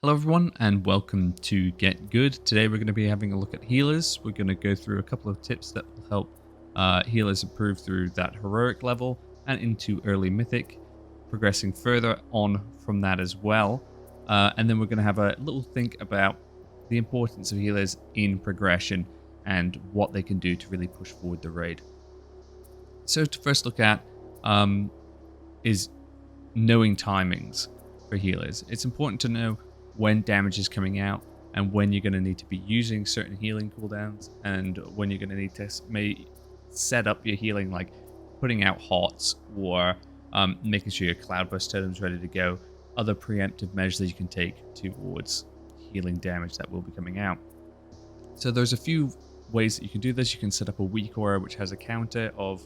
Hello everyone and welcome to Get Good. Today we're going to be having a look at healers. We're going to go through a couple of tips that will help healers improve through that heroic level and into early mythic, progressing further on from that as well. And then we're going to have a little think about the importance of healers in progression and what they can do to really push forward the raid. So to first look at is knowing timings for healers. It's important to know when damage is coming out and when you're going to need to be using certain healing cooldowns and when you're going to need to set up your healing, like putting out hots or making sure your cloudburst totem's ready to go. Other preemptive measures that you can take towards healing damage that will be coming out. So there's a few ways that you can do this. You can set up a weak aura which has a counter of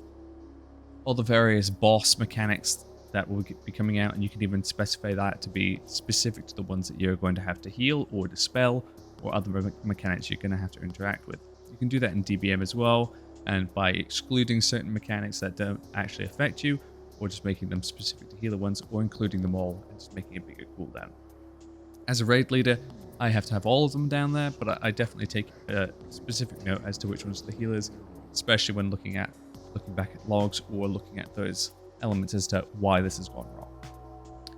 all the various boss mechanics that will be coming out, and you can even specify that to be specific to the ones that you're going to have to heal or dispel or other mechanics you're going to have to interact with. You can do that in DBM as well, and by excluding certain mechanics that don't actually affect you, or just making them specific to healer ones, or including them all and just making a bigger cooldown. As a raid leader, I have to have all of them down there, but I definitely take a specific note as to which ones are the healers, especially when looking back at logs or looking at those elements as to why this has gone wrong.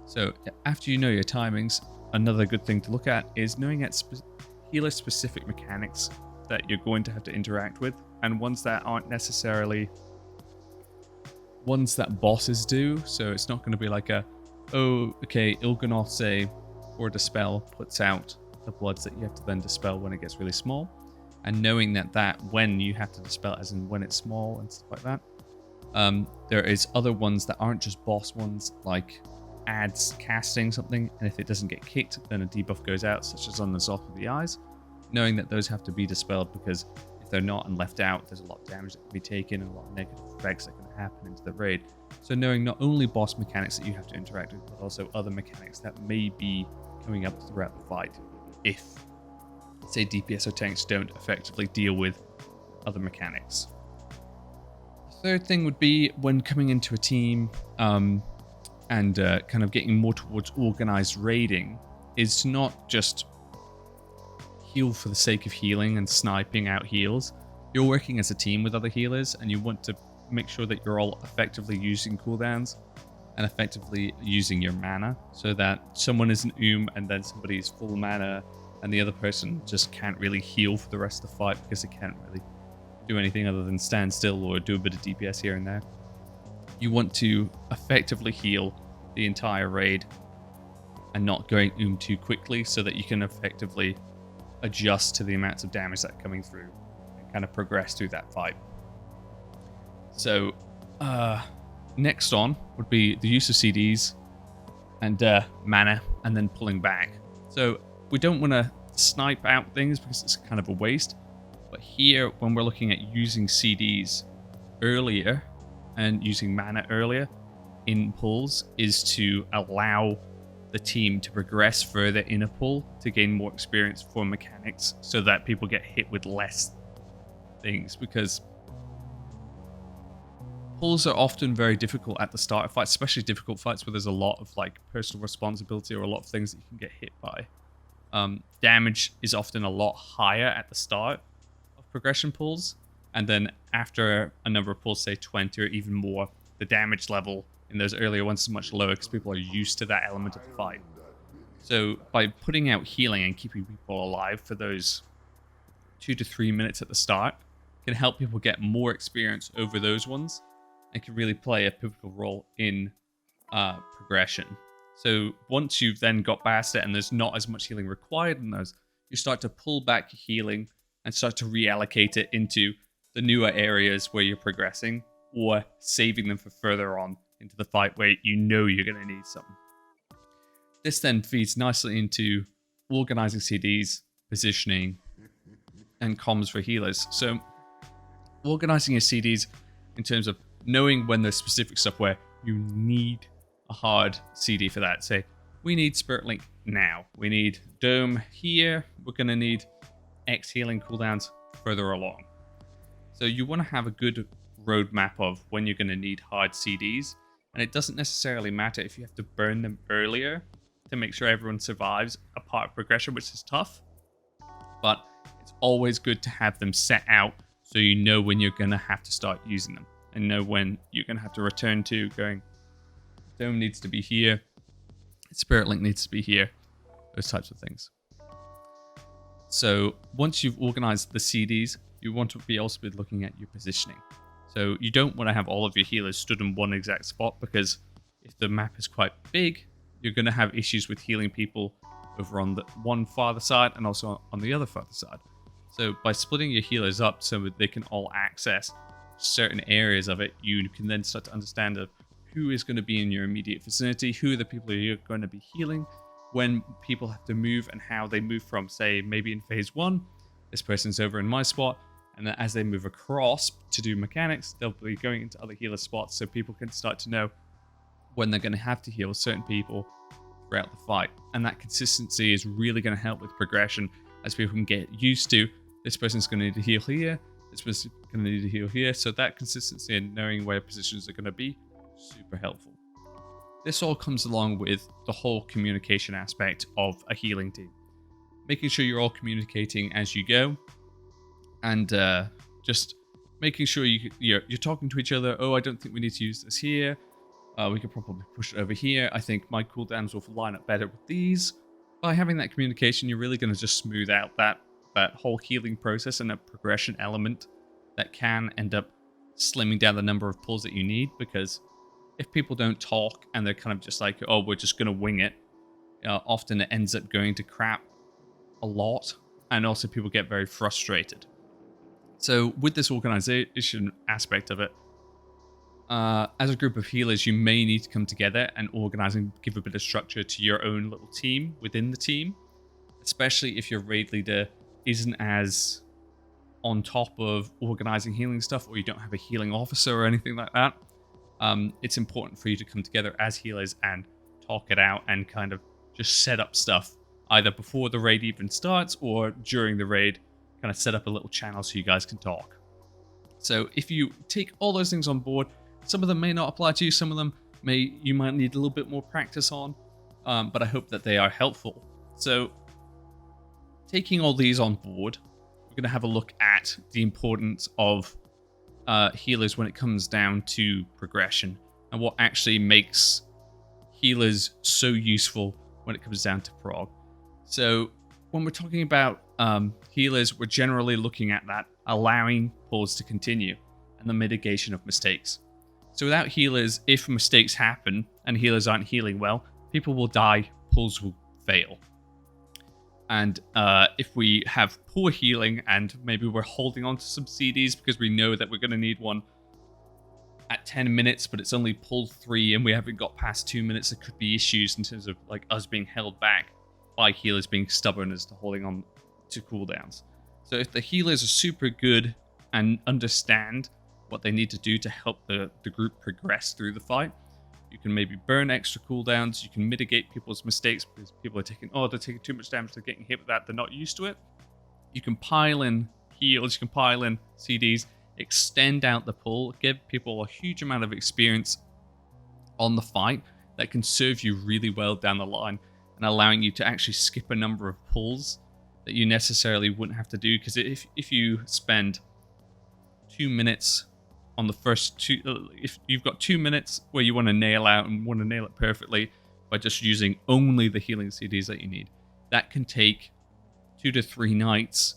So after you know your timings, another good thing to look at is knowing at healer specific mechanics that you're going to have to interact with, and ones that aren't necessarily ones that bosses do. So it's not going to be like Il'gynoth, say, or Dispel puts out the bloods that you have to then dispel when it gets really small, and knowing that when you have to dispel, as in when it's small and stuff like that. There is other ones that aren't just boss ones, like adds casting something, and if it doesn't get kicked, then a debuff goes out, such as on the Zoth of the Eyes. Knowing that those have to be dispelled, because if they're not and left out, there's a lot of damage that can be taken and a lot of negative effects that can happen into the raid. So knowing not only boss mechanics that you have to interact with, but also other mechanics that may be coming up throughout the fight, if, say, DPS or tanks don't effectively deal with other mechanics. Third thing would be when coming into a team and kind of getting more towards organized raiding, is to not just heal for the sake of healing and sniping out heals. You're working as a team with other healers, and you want to make sure that you're all effectively using cooldowns and effectively using your mana, so that someone is an and then somebody is full mana and the other person just can't really heal for the rest of the fight because they can't really do anything other than stand still or do a bit of DPS here and there. You want to effectively heal the entire raid and not going too quickly, so that you can effectively adjust to the amounts of damage that are coming through and kind of progress through that fight. So next on would be the use of CDs and mana, and then pulling back. So we don't want to snipe out things because it's kind of a waste. But here, when we're looking at using CDs earlier and using mana earlier in pulls, is to allow the team to progress further in a pull to gain more experience for mechanics, so that people get hit with less things, because pulls are often very difficult at the start of fights, especially difficult fights where there's a lot of like personal responsibility or a lot of things that you can get hit by. Damage is often a lot higher at the start progression pulls, and then after a number of pulls, say 20 or even more, the damage level in those earlier ones is much lower because people are used to that element of the fight. So by putting out healing and keeping people alive for those 2 to 3 minutes at the start can help people get more experience over those ones and can really play a pivotal role in progression. So once you've then got past it and there's not as much healing required in those, you start to pull back your healing and start to reallocate it into the newer areas where you're progressing, or saving them for further on into the fight where you know you're going to need some. This then feeds nicely into organizing CDs, positioning, and comms for healers. So organizing your CDs in terms of knowing when there's specific stuff where you need a hard CD for that. Say, we need Spirit Link now. We need Dome here. We're going to need X healing cooldowns further along. So you want to have a good roadmap of when you're going to need hard CDs, and it doesn't necessarily matter if you have to burn them earlier to make sure everyone survives a part of progression, which is tough. But it's always good to have them set out so you know when you're going to have to start using them and know when you're going to have to return to going, Dome needs to be here, Spirit Link needs to be here, those types of things. So once you've organized the CDs, you want to be also be looking at your positioning. So you don't want to have all of your healers stood in one exact spot, because if the map is quite big, you're going to have issues with healing people over on the one farther side and also on the other farther side. So by splitting your healers up so that they can all access certain areas of it, you can then start to understand of who is going to be in your immediate vicinity, who are the people you're going to be healing, when people have to move and how they move from, say, maybe in phase 1, this person's over in my spot, and then as they move across to do mechanics, they'll be going into other healer spots, so people can start to know when they're going to have to heal certain people throughout the fight. And that consistency is really going to help with progression, as people can get used to, this person's going to need to heal here, this person's going to need to heal here. So that consistency and knowing where positions are going to be, super helpful. This all comes along with the whole communication aspect of a healing team. Making sure you're all communicating as you go, and just making sure you're talking to each other. Oh, I don't think we need to use this here. We could probably push it over here. I think my cooldowns will line up better with these. By having that communication, you're really going to just smooth out that whole healing process and a progression element that can end up slimming down the number of pulls that you need, because if people don't talk and they're kind of just like, oh, we're just going to wing it, often it ends up going to crap a lot, and also people get very frustrated. So with this organization aspect of it, as a group of healers, you may need to come together and organize and give a bit of structure to your own little team within the team, especially if your raid leader isn't as on top of organizing healing stuff, or you don't have a healing officer or anything like that. It's important for you to come together as healers and talk it out and kind of just set up stuff either before the raid even starts or during the raid, kind of set up a little channel so you guys can talk. So if you take all those things on board, some of them may not apply to you, some of them you might need a little bit more practice on, but I hope that they are helpful. So taking all these on board, we're going to have a look at the importance of healers when it comes down to progression, and what actually makes healers so useful when it comes down to prog. So when we're talking about healers, we're generally looking at that allowing pulls to continue and the mitigation of mistakes. So without healers, if mistakes happen and healers aren't healing well, people will die, pulls will fail. And if we have poor healing and maybe we're holding on to some CDs because we know that we're going to need one at 10 minutes, but it's only pull 3 and we haven't got past 2 minutes, there could be issues in terms of like us being held back by healers being stubborn as to holding on to cooldowns. So if the healers are super good and understand what they need to do to help the group progress through the fight, you can maybe burn extra cooldowns, you can mitigate people's mistakes because people are they're taking too much damage, they're getting hit with that, they're not used to it. You can pile in heals, you can pile in CDs, extend out the pull, give people a huge amount of experience on the fight that can serve you really well down the line, and allowing you to actually skip a number of pulls that you necessarily wouldn't have to do. Because if you spend 2 minutes on the first two, if you've got 2 minutes where you want to nail out and want to nail it perfectly by just using only the healing CDs that you need, that can take 2 to 3 nights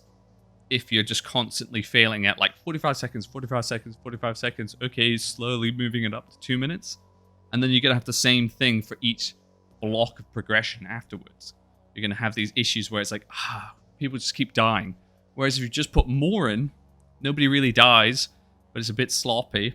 if you're just constantly failing at like 45 seconds, 45 seconds, 45 seconds, okay, slowly moving it up to 2 minutes. And then you're going to have the same thing for each block of progression afterwards. You're going to have these issues where it's like, people just keep dying. Whereas if you just put more in, nobody really dies, but it's a bit sloppy.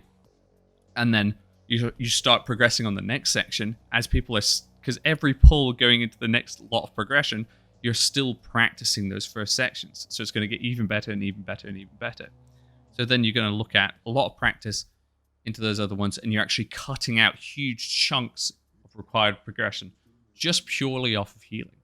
And then you start progressing on the next section as people are, because every pull going into the next lot of progression, you're still practicing those first sections. So it's going to get even better and even better and even better. So then you're going to look at a lot of practice into those other ones, and you're actually cutting out huge chunks of required progression just purely off of healing.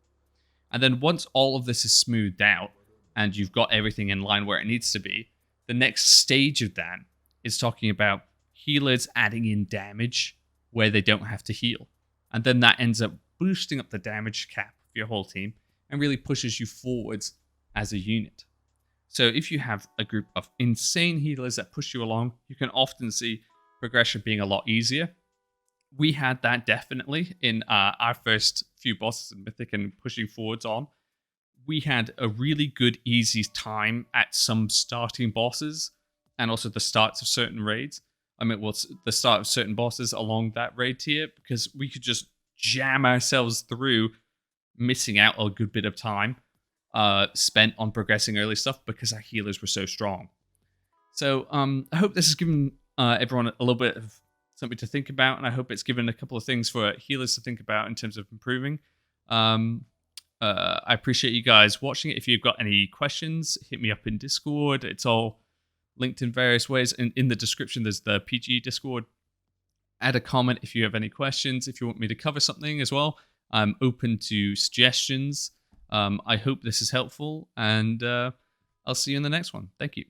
And then once all of this is smoothed out and you've got everything in line where it needs to be, the next stage of that is talking about healers adding in damage where they don't have to heal. And then that ends up boosting up the damage cap of your whole team and really pushes you forwards as a unit. So if you have a group of insane healers that push you along, you can often see progression being a lot easier. We had that definitely in our first few bosses in Mythic and pushing forwards on. We had a really good, easy time at some starting bosses and also the starts of certain raids. I mean, well, the start of certain bosses along that raid tier, because we could just jam ourselves through, missing out a good bit of time spent on progressing early stuff because our healers were so strong. So I hope this has given everyone a little bit of something to think about, and I hope it's given a couple of things for healers to think about in terms of improving. I appreciate you guys watching it. If you've got any questions, hit me up in Discord. It's all linked in various ways. In the description, there's the PG Discord. Add a comment if you have any questions. If you want me to cover something as well, I'm open to suggestions. I hope this is helpful, and I'll see you in the next one. Thank you.